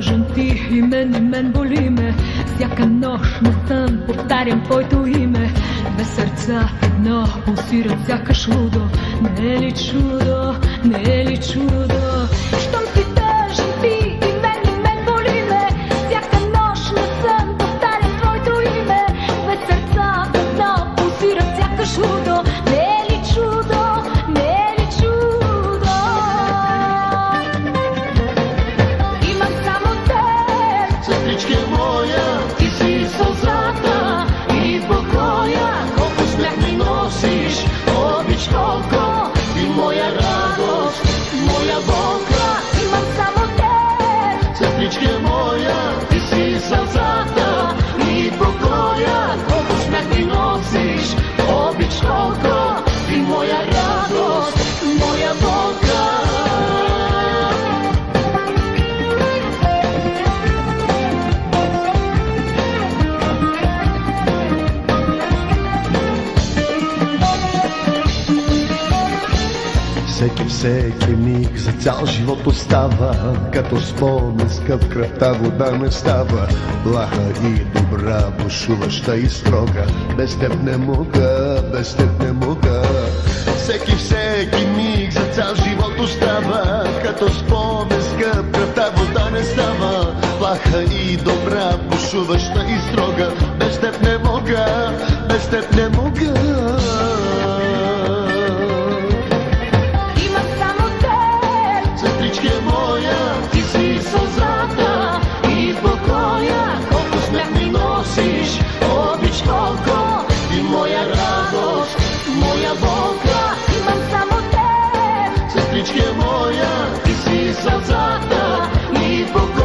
тъжен ти и мен боли ме. Всяка нощ на сън повтарям твоето име. Две сърца в едно пулсират сякаш лудо. Не е ли чудо, не е ли чудо? Щом си тъжен ти и мен боли ме. Всяка нощ на сън повтарям твоето име. Две сърца в едно пулсират сякаш лудо. Не е ли чудо, не е ли чудо? Имам само теб, Сестричке моя, ти си сълзата и покоя. Колко смях ми носиш, обич колко, ти моя радост, моя болка. имам само теб. Сестричке моя, ти си сълзата и покоя. Колко смях ми носиш, обич колко, ти моя радост, моя болка. Всеки миг за цял живот остава, като спомен скъп, кръвта вода не става. Плаха и добра, бушуваща и строга, без теб не мога, без теб не мога. Всеки миг за цял живот остава, като спомен скъп, кръвта вода не става. Плаха и добра, бушуваща и строга, без теб не мога, без теб не мога. Сестричке моя, ти си сълзата и покоя. Колко смях ми носиш, обич колко, ти моя радост, моя болка. Имам само теб. Сестричке моя, ти си сълзата и покоя.